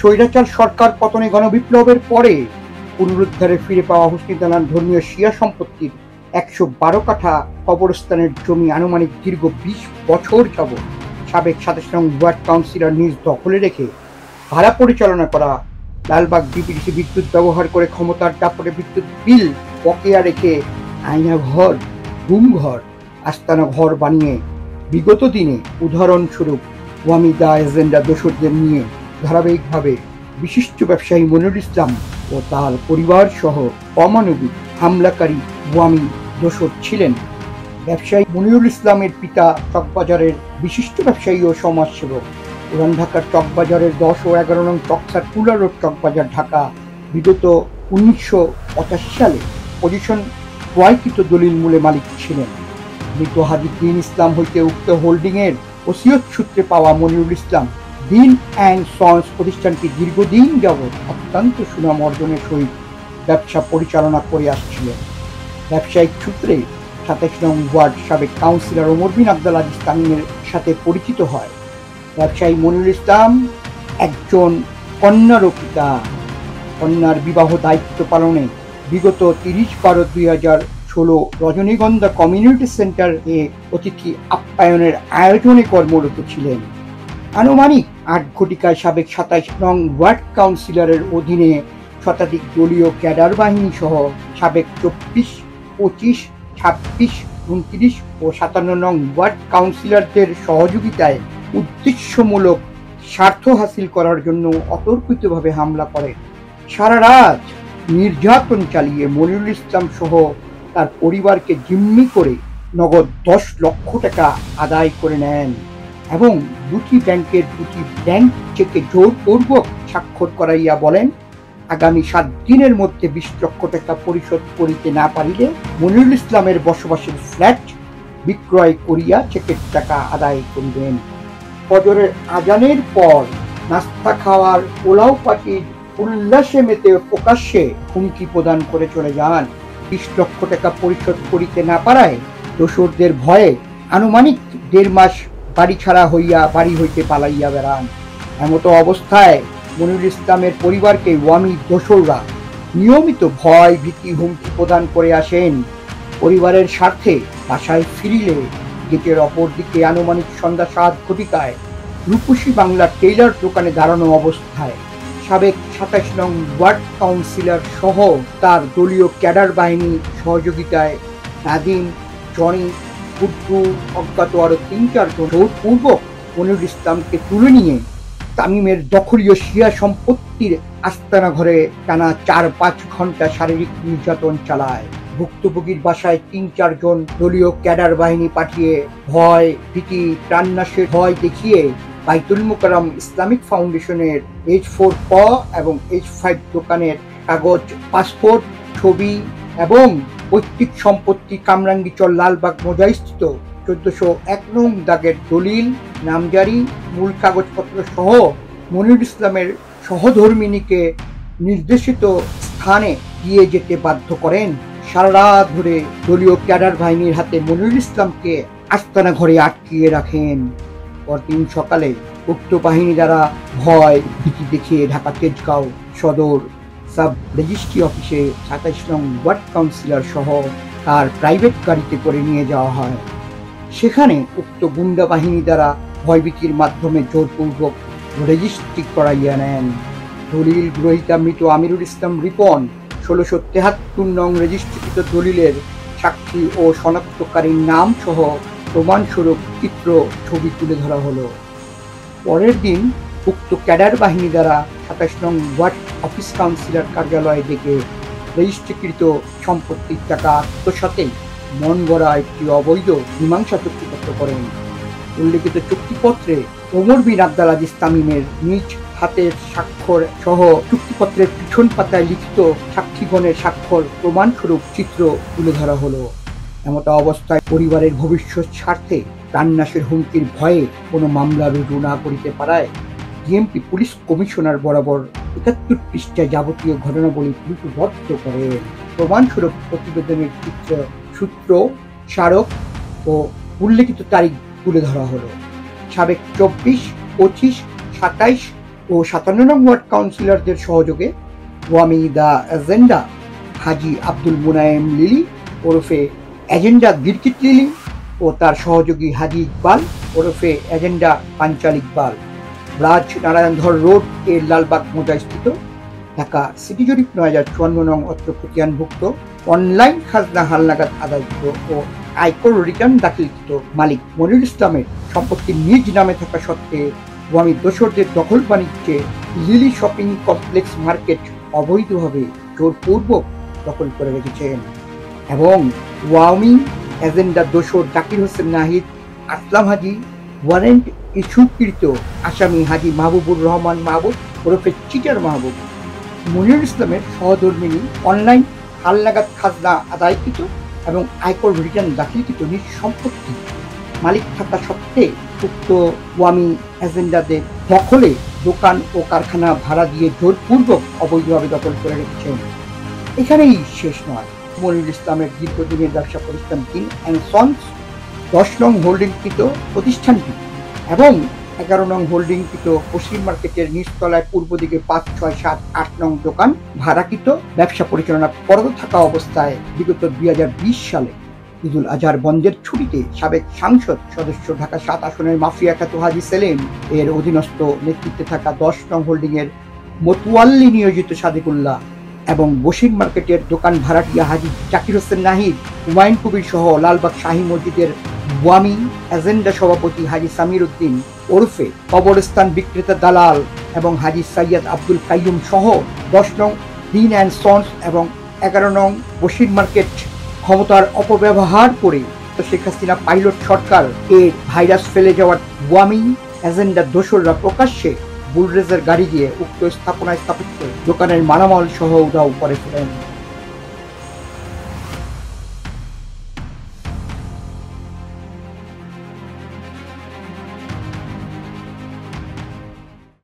স্বৈরাচার সরকার পতনে গণবিপ্লবের পরে পুনরুদ্ধারে ফিরে পাওয়া হুসনিতানার ধর্মীয় শিয়া সম্পত্তির ১১২ কাঠা কবরস্থানের জমি আনুমানিক দীর্ঘ ২০ বছর যাবৎ সাবেক ২৭ নং ওয়ার্ড কাউন্সিলর নিজ দখলে রেখে ভাড়া পরিচালনা করা লালবাগ ডিপিডিসি বিদ্যুৎ ব্যবহার করে ক্ষমতার দাপটে বিদ্যুৎ বিল বকেয়া রেখে আয়নাঘর, গুমঘর, আস্তানা ঘর বানিয়ে বিগত দিনে উদাহরণস্বরূপ ওয়ামী দা এজেন্ডা দোসরদের নিয়ে ধারাবাহিকভাবে বিশিষ্ট ব্যবসায়ী মনিরুল ইসলাম ও তার পরিবার সহ অমানবিক হামলাকারী ওয়ামী দোসর ছিলেন। ব্যবসায়ী মনিরুল ইসলামের পিতা চকবাজারের বিশিষ্ট ব্যবসায়ী ও সমাজসেবক। পুরান ঢাকার চকবাজারের ১০ ও ১১ নং চক সার্কুলার রোড চকবাজার ঢাকা বিগত ১৯৮৫ সালে পজিশন ক্রয়কৃত দলিল মূলে মালিক ছিলেন। মৃত হাজী দ্বীন ইসলাম হইতে উক্ত হোল্ডিংয়ের ওসিয়ত সূত্রে পাওয়া মনিরুল ইসলাম দ্বীন অ্যান্ড সন্স প্রতিষ্ঠানটি দীর্ঘদিন যাবৎ অত্যন্ত সুনাম অর্জনের সহিত ব্যবসা পরিচালনা করে আসছিলেন। ব্যবসায়িক সূত্রে ২৭ নং ওয়ার্ড সাবেক কাউন্সিলর ওমর বিন আব্দুল আজিজ তামিমের সাথে পরিচিত হয়। ব্যবসায়ী মনিরুল ইসলাম একজন কন্যারও পিতা। কন্যার বিবাহ দায়িত্ব পালনে বিগত ৩০/১২/২০১৬ রজনীগন্ধা কমিউনিটি সেন্টার এ অতিথি আপ্যায়নের আয়োজনে কর্মরত ছিলেন। আনুমানিক ৮ ঘটিকায় সাবেক ২৭ নং ওয়ার্ড কাউন্সিলরের অধীনে শতাধিক দলীয় ক্যাডার বাহিনী সহ সাবেক ২৪, ২৫, ২৬, ২৯ ও ৫৭ নং ওয়ার্ড কাউন্সিলরদের সহযোগিতায় উদ্দেশ্যমূলক স্বার্থ হাসিল করার জন্য অতর্কিতভাবে হামলা করে সারা রাত নির্যাতন চালিয়ে মনিরুল ইসলাম সহ তার পরিবারকে জিম্মি করে নগদ ১০ লক্ষ টাকা আদায় করে নেন এবং দুটি ব্যাংকের দুটি ব্যাংক চেকে জোরপূর্বক স্বাক্ষর করাইয়া বলেন, আগামী ৭ দিনের মধ্যে ২০ লক্ষ টাকা পরিশোধ করিতে না পারিলে মনিরুল ইসলামের বসবাসের ফ্ল্যাট বিক্রয় করিয়া চেকের টাকা আদায় করিবেন। ফজরের আজানের পর নাস্তা খাওয়ার পোলাও পার্টির উল্লাসে মেতে প্রকাশ্যে হুমকি প্রদান করে চলে যান। ২০ লক্ষ টাকা পরিশোধ করিতে না পারায় দোসরদের ভয়ে আনুমানিক ১.৫ মাস বাড়ি ছাড়া হইয়া বাড়ি হইতে পালাইয়া বেড়ান। এমতো অবস্থায় মনিরুল ইসলামের পরিবারকে ওয়ামী দোসররা নিয়মিত ভয় ভীতি হুমকি প্রদান করে আসেন। পরিবারের স্বার্থে বাসায় ফিরিলে গেটের অপর দিকে আনুমানিক সন্ধ্যা ৭ ঘটিকায় রূপসী বাংলা টেইলার দোকানে দাঁড়ানো অবস্থায় সাবেক ২৭ নং ওয়ার্ড কাউন্সিলর সহ তার দলীয় ক্যাডার বাহিনী সহযোগিতায় নাদিম, জনি, গুড্ডু অজ্ঞাত আরো ৩-৪ জন জোরপূর্বক মনিরুল ইসলামকে তুলে নিয়ে তামিমের দখলীয় শিয়া সম্পত্তির আস্তানা ঘরে টানা ৪-৫ ঘন্টা শারীরিক নির্যাতন চালায়। ভুক্তভোগীর বাসায় ৩-৪ জন দলীয় ক্যাডার বাহিনী পাঠিয়ে ভয় ভীতি প্রাণনাশের ভয় দেখিয়ে বাইতুল মোকাররম ইসলামিক ফাউন্ডেশনের H4 ক এবং H5 দোকানের কাগজ, পাসপোর্ট, ছবি এবং পৈতৃক সম্পত্তি কামরাঙ্গীচর লালবাগ মোজাইস্থিত ১৪০১ নং দাগের দলিল, নামজারি, মূল কাগজপত্র সহ মনিরুল ইসলামের সহধর্মিণীকে নির্দেশিত স্থানে দিয়ে যেতে বাধ্য করেন। সারা রাত ধরে দলীয় ক্যাডার বাহিনীর হাতে মনিরুল ইসলামকে আস্তানা ঘরে আটকিয়ে রাখেন। পরদিন সকালে উক্ত বাহিনী দ্বারা ভয় ভীতি দেখিয়ে ঢাকা তেজগাঁও সদর সাব রেজিস্ট্রি অফিসে ২৭ নং ওয়ার্ড কাউন্সিলর সহ তার প্রাইভেট গাড়িতে করে নিয়ে যাওয়া হয়। সেখানে উক্ত গুন্ডা বাহিনী দ্বারা ভয়ভীতির মাধ্যমে জোরপূর্বক রেজিস্ট্রি করাইয়া নেন। দলিল গ্রহীতা মৃত আমিরুল ইসলাম রিপন ১৬৭৩ নং রেজিস্ট্রিকৃত দলিলের সাক্ষী ও শনাক্তকারীর নাম সহ প্রমাণস্বরূপ চিত্র ছবি তুলে ধরা হলো। পরের দিন উক্ত ক্যাডার বাহিনী দ্বারা ২৭ নং ওয়ার্ড অফিস কাউন্সিলর কার্যালয়ে ডেকে রেজিস্ট্রিকৃত সম্পত্তির টাকা আত্মসাতে মন গড়া একটি অবৈধ মীমাংসা চুক্তিপত্র করেন। উল্লেখিত চুক্তিপত্রে ওমর বিন আব্দুল আজিজ তামিমের নিজ হাতের স্বাক্ষর সহ চুক্তিপত্রের পিছন পাতায় লিখিত সাক্ষীগণের স্বাক্ষর প্রমাণস্বরূপ চিত্র তুলে ধরা হলো। এমতো অবস্থায় পরিবারের ভবিষ্যৎ স্বার্থে প্রাণনাশের হুমকির ভয়ে কোনো মামলা রুজু না করিতে পারায় ডিএমপি পুলিশ কমিশনার বরাবর ৭১ পৃষ্ঠায় যাবতীয় ঘটনাবলী লিপিবদ্ধ করে প্রমাণস্বরূপ প্রতিবেদনের চিত্র, সূত্র, স্মারক ও উল্লেখিত তারিখ তুলে ধরা হলো। সাবেক ২৪, ২৫, ২৭ ও 57 নং ওয়ার্ড কাউন্সিলরদের সহযোগে ওয়ামি দ্য এজেন্ডা হাজি আব্দুল মুনায়েম লিলি ওরফে এজেন্ডা গিরকিট লিলি ও তার সহযোগী হাজি ইকবাল ওরফে এজেন্ডা পাঞ্চাল ইকবাল রাজ নারায়ণধর রোড এর লালবাগ মোজাস্থিত ঢাকা সিটি জরিপ 9054 নং অত্র খতিয়ানভুক্ত অনলাইন খাজনা হালনাগাদ আদায়কৃত ও আয়কর রিটার্ন দাখিলকৃত মালিক মনিরুল ইসলামের সম্পত্তি নিজ নামে থাকা সত্ত্বে ওয়ামি দোসরদের দখল বাণিজ্যে লিলি শপিং কমপ্লেক্স মার্কেট অবৈধভাবে জোরপূর্বক দখল করে রেখেছেন এবং ওয়ামি এজেন্ডা দোসর জাকির হোসেন নাহিদ আসলাম হাজি ওয়ারেন্ট ইস্যুকৃত আসামি হাজি মাহবুবুর রহমান মাহবুব ওরফে চিটার মাহবুব মনিরুল ইসলামের সহধর্মিনী অনলাইন হালনাগাদ খাজনা আদায়কৃত এবং আয়কর রিটার্ন দাখিলকৃত নিজ সম্পত্তি মালিক থাকা সত্ত্বে উক্ত ওয়ামি এজেন্ডাদের দখলে দোকান ও কারখানা ভাড়া দিয়ে জোরপূর্বক অবৈধভাবে দখল করে রেখেছেন। এখানেই শেষ নয়, মনিরুল ইসলামের দীর্ঘদিনের ব্যবসা প্রতিষ্ঠান কিং অ্যান্ড সন্স 10 নং হোল্ডিংকৃত প্রতিষ্ঠানটি এবং 11 নং হোল্ডিংকৃত পশ্চিম মার্কেটের নিচতলায় পূর্ব দিকে 5, 6, 7, 8 নং দোকান ভাড়াকৃত ব্যবসা পরিচালনা করত থাকা অবস্থায় বিগত 2020 সালে ঈদুল আজহার বন্ধের ছুটিতে সাবেক সংসদ সদস্য ঢাকা 7 আসনের মাফিয়া খ্যাত হাজি সেলিম এর অধীনস্থ নেতৃত্বে থাকা 10 নং হোল্ডিং এর মতুয়াল্লি নিয়োজিত সাদিকুল্লাহ এবং বসির মার্কেটের দোকান ভাড়াটিয়া হাজি জাকির হোসেন নাহিদ, হুমায়ুন কবির সহ লালবাগ শাহী মসজিদের ওয়ামি এজেন্ডা সভাপতি হাজি সামির উদ্দিন ওরফে কবরস্থান বিক্রেতা দালাল এবং হাজি সৈয়দ আব্দুল কাইয়ুম সহ 10 নং দিন অ্যান্ড সন্স এবং 11 নং বসির মার্কেট ক্ষমতার অপব্যবহার করে শেখ হাসিনা পাইলট সরকার এর ভাইরাস ফেলে যাওয়ার ওয়ামি এজেন্ডা দোসররা প্রকাশ্যে বুলডোজার গাড়ি দিয়ে উক্ত স্থাপনায় স্থাপিত দোকানের মালামাল সহ উধাও করে ফেলেন।